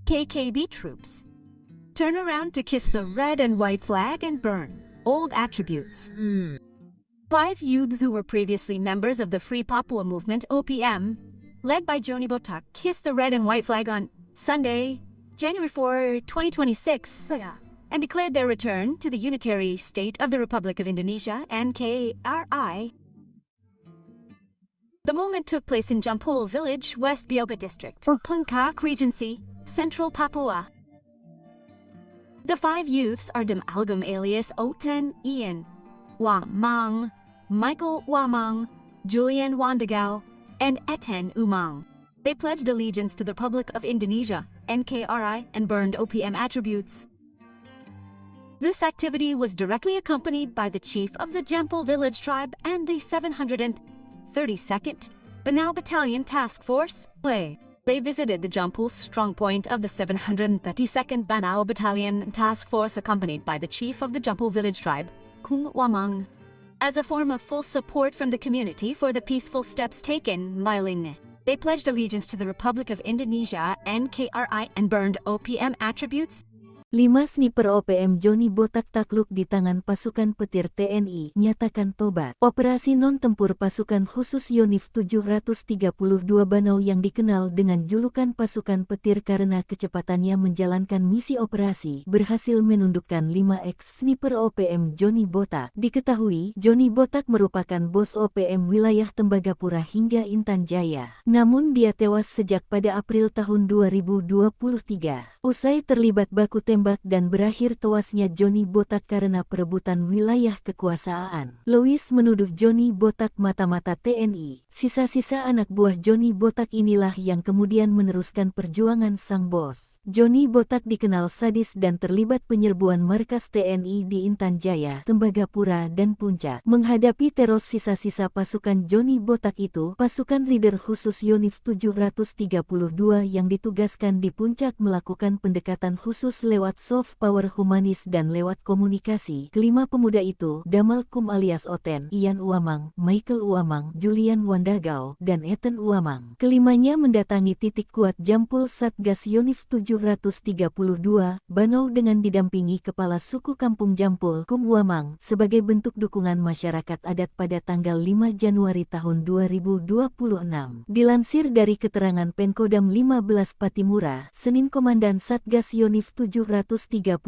KKB troops. Turn around to kiss the red and white flag and burn old attributes. 5 youths who were previously members of the Free Papua Movement (OPM), led by Joni Botak, kissed the red and white flag on Sunday, January 4, 2026, and declared their return to the unitary state of the Republic of Indonesia, NKRI. The moment took place in Jampul Village, West Bioga District, Puncak Regency, Central Papua. The 5 youths are Damalgam alias Oten Ian Wamang, Michael Wamang, Julian Wandagao, and Eten Umang. They pledged allegiance to the Republic of Indonesia, NKRI, and burned OPM attributes. This activity was directly accompanied by the chief of the Jampul Village tribe and the 732nd Banao Battalion Task Force. They visited the Jampul strongpoint of the 732nd Banao Battalion Task Force accompanied by the chief of the Jampul Village tribe, Kung Wamang. As a form of full support from the community for the peaceful steps taken, they pledged allegiance to the Republic of Indonesia, NKRI, and burned OPM attributes. 5 sniper OPM Joni Botak takluk di tangan pasukan petir TNI, nyatakan tobat. Operasi non-tempur pasukan khusus Yonif 732 Banau yang dikenal dengan julukan pasukan petir karena kecepatannya menjalankan misi operasi, berhasil menundukkan 5 ex-sniper OPM Joni Botak. Diketahui, Joni Botak merupakan bos OPM wilayah Tembagapura hingga Intan Jaya. Namun dia tewas sejak pada April tahun 2023. Usai terlibat baku tembak dan berakhir tewasnya Joni Botak karena perebutan wilayah kekuasaan. Louis menuduh Joni Botak mata-mata TNI. Sisa-sisa anak buah Joni Botak inilah yang kemudian meneruskan perjuangan sang bos. Joni Botak dikenal sadis dan terlibat penyerbuan markas TNI di Intan Jaya, Tembagapura, dan Puncak. Menghadapi teror sisa-sisa pasukan Joni Botak itu, pasukan leader khusus Yonif 732 yang ditugaskan di Puncak melakukan pendekatan khusus lewat soft power humanis dan lewat komunikasi. Kelima pemuda itu, Damalkum alias Oten, Ian Uamang, Michael Uamang, Julian Wandagao, dan Eten Uamang. Kelimanya mendatangi titik kuat Jampul Satgas Yonif 732 Banau dengan didampingi Kepala Suku Kampung Jampul, Kum Uamang, sebagai bentuk dukungan masyarakat adat pada tanggal 5 Januari tahun 2026. Dilansir dari keterangan Penkodam 15 Patimura, Senin Komandan Satgas Yonif 732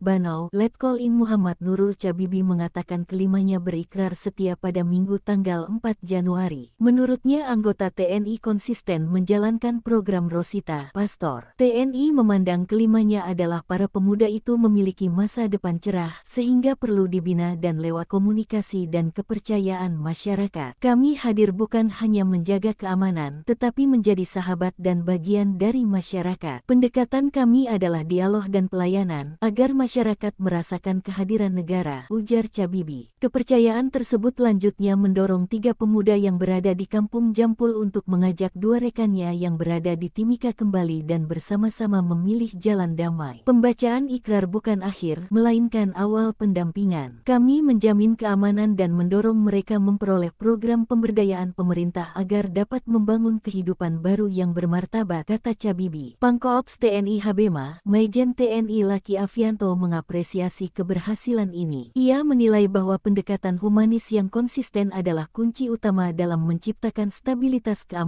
Banau, Letkol In Muhammad Nurul Cabibi mengatakan kelimanya berikrar setia pada Minggu tanggal 4 Januari. Menurutnya anggota TNI konsisten menjalankan program Rosita Pastor. TNI memandang kelimanya adalah para pemuda itu memiliki masa depan cerah sehingga perlu dibina dan lewat komunikasi dan kepercayaan masyarakat. Kami hadir bukan hanya menjaga keamanan, tetapi menjadi sahabat dan bagian dari masyarakat. Pendekatan kami adalah dialog dan pelayanan, agar masyarakat merasakan kehadiran negara, ujar Cabibi. Kepercayaan tersebut lanjutnya mendorong 3 pemuda yang berada di Kampung Jampul untuk mengajak 2 rekannya yang berada di Timika kembali dan bersama-sama memilih jalan damai. Pembacaan ikrar bukan akhir, melainkan awal pendampingan. Kami menjamin keamanan dan mendorong mereka memperoleh program pemberdayaan pemerintah agar dapat membangun kehidupan baru yang bermartabat, kata Cabibi. Pangkoops TNI Habema, Maijen TNI Laki Afianto mengapresiasi keberhasilan ini. Ia menilai bahwa pendekatan humanis yang konsisten adalah kunci utama dalam menciptakan stabilitas keamanan